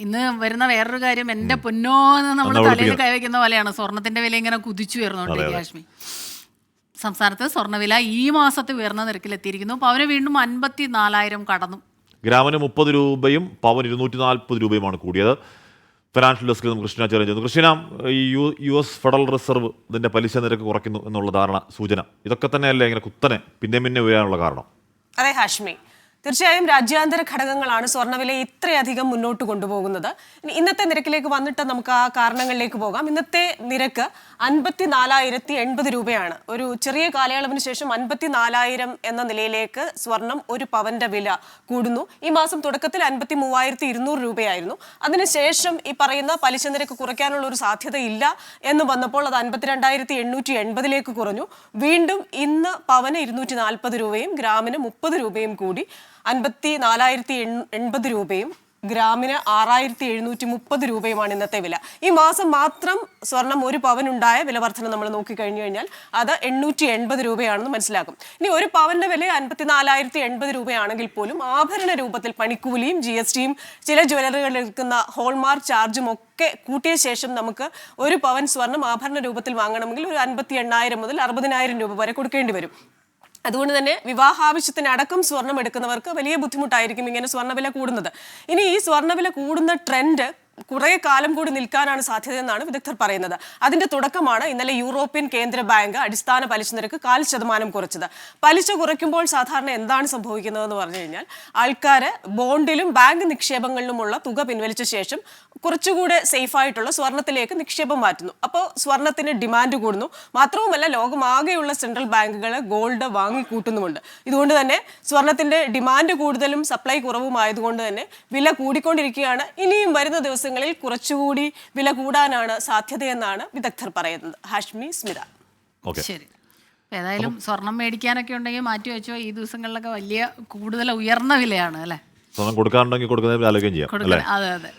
ഇന്ന് വരുന്ന വേറൊരു കാര്യം, എന്റെ പൊന്നോ എന്ന് നമ്മൾ തലയിൽ കൈവയ്ക്കുന്ന പോലെയാണ്. സ്വർണത്തിന്റെ വില ഇങ്ങനെ കുതിച്ചു ഉയർന്നുകൊണ്ടിരിക്കുക. കാശ്മീർ സംസ്ഥാനത്ത് സ്വർണ്ണവില ഈ മാസത്തെ ഉയർന്ന നിരക്കിലെത്തിയിരിക്കുന്നു. പവന് വീണ്ടും 54,000 കടന്നു. ഗ്രാമിന് 30 രൂപയും പവൻ 240 രൂപയുമാണ് കൂടിയത്. ഫിനാൻഷ്യൽ ഡെസ്കിൽ നമുക്ക് കൃഷ്ണ ചേർന്ന് ചെയ്യുന്നു. കൃഷ്ണ, ഈ US ഫെഡറൽ റിസർവ് ഇതിന്റെ പലിശ നിരക്ക് കുറയ്ക്കുന്നു എന്നുള്ള ധാരണ സൂചന ഇതൊക്കെ തന്നെയല്ലേ ഇങ്ങനെ കുത്തനെ പിന്നെ ഉയരാനുള്ള കാരണം? അതെ ഹാഷ്മി, തീർച്ചയായും രാജ്യാന്തര ഘടകങ്ങളാണ് സ്വർണ്ണവില ഇത്രയധികം മുന്നോട്ട് കൊണ്ടുപോകുന്നത്. ഇന്നത്തെ നിരക്കിലേക്ക് വന്നിട്ട് നമുക്ക് ആ കാരണങ്ങളിലേക്ക് പോകാം. ഇന്നത്തെ നിരക്ക് 54,080 രൂപയാണ്. ഒരു ചെറിയ കാലയളവിന് ശേഷം 54,000 എന്ന നിലയിലേക്ക് സ്വർണം ഒരു പവന്റെ വില കൂടുന്നു. ഈ മാസം തുടക്കത്തിൽ 53,200 രൂപയായിരുന്നു. അതിനുശേഷം ഈ പറയുന്ന പലിശ നിരക്ക് കുറയ്ക്കാനുള്ള ഒരു സാധ്യതയില്ല എന്ന് വന്നപ്പോൾ അത് 52,880 കുറഞ്ഞു. വീണ്ടും ഇന്ന് പവന് 240 രൂപയും ഗ്രാമിന് 30 രൂപയും കൂടി 54,080 രൂപയും ഗ്രാമിന് 6,730 രൂപയുമാണ് ഇന്നത്തെ വില. ഈ മാസം മാത്രം സ്വർണം ഒരു പവനുണ്ടായ വില വർധന നമ്മൾ നോക്കിക്കഴിഞ്ഞു കഴിഞ്ഞാൽ അത് 880 രൂപയാണെന്ന് മനസ്സിലാക്കും. ഇനി ഒരു പവന്റെ വില 54,080 രൂപയാണെങ്കിൽ പോലും ആഭരണ രൂപത്തിൽ പണിക്കൂലിയും GSTയും ചില ജ്വല്ലറികളിൽ എടുക്കുന്ന ഹോൾമാർക്ക് ചാർജും ഒക്കെ കൂട്ടിയ ശേഷം നമുക്ക് ഒരു പവൻ സ്വർണം ആഭരണ രൂപത്തിൽ വാങ്ങണമെങ്കിൽ ഒരു 58,000 മുതൽ 60,000 രൂപ വരെ കൊടുക്കേണ്ടി വരും. അതുകൊണ്ട് തന്നെ വിവാഹാവശ്യത്തിനടക്കം സ്വർണം എടുക്കുന്നവർക്ക് വലിയ ബുദ്ധിമുട്ടായിരിക്കും ഇങ്ങനെ സ്വർണ്ണവില കൂടുന്നത്. ഇനി ഈ സ്വർണ്ണവില കൂടുന്ന ട്രെൻഡ് കുറേ കാലം കൂടി നിൽക്കാനാണ് സാധ്യതയെന്നാണ് വിദഗ്ധർ പറയുന്നത്. അതിന്റെ തുടക്കമാണ് ഇന്നലെ യൂറോപ്യൻ കേന്ദ്ര ബാങ്ക് അടിസ്ഥാന പലിശ നിരക്ക് 0.5% കുറച്ചത്. പലിശ കുറയ്ക്കുമ്പോൾ സാധാരണ എന്താണ് സംഭവിക്കുന്നതെന്ന് പറഞ്ഞു കഴിഞ്ഞാൽ ആൾക്കാര് ബോണ്ടിലും ബാങ്ക് നിക്ഷേപങ്ങളിലുമുള്ള തുക പിൻവലിച്ച ശേഷം കുറച്ചുകൂടെ സേഫ് ആയിട്ടുള്ള സ്വർണത്തിലേക്ക് നിക്ഷേപം മാറ്റുന്നു. അപ്പോൾ സ്വർണത്തിന് ഡിമാൻഡ് കൂടുന്നു. മാത്രവുമല്ല, ലോകമാകെയുള്ള സെൻട്രൽ ബാങ്കുകൾ ഗോൾഡ് വാങ്ങിക്കൂട്ടുന്നുമുണ്ട്. ഇതുകൊണ്ട് തന്നെ സ്വർണത്തിന്റെ ഡിമാൻഡ് കൂടുതലും സപ്ലൈ കുറവുമായതുകൊണ്ട് തന്നെ വില കൂടിക്കൊണ്ടിരിക്കുകയാണ്. ഇനിയും വരുന്ന ദിവസങ്ങളിൽ കുറച്ചുകൂടി വില കൂടാനാണ് സാധ്യതയെന്നാണ് വിദഗ്ധർ പറയുന്നത്. ഹാഷ്മി, സ്മിത. ശരി, ഏതായാലും സ്വർണം മേടിക്കാനൊക്കെ ഉണ്ടെങ്കിൽ മാറ്റി വെച്ചോ. ഈ ദിവസങ്ങളിലൊക്കെ വലിയ കൂടുതൽ ഉയർന്ന വിലയാണ് അല്ലേ? സ്വർണം കൊടുക്കാനുണ്ടെങ്കിൽ കൊടുക്കുന്നതിൽ ആലോചിക്കുകയും ചെയ്യാം. അതെ അതെ.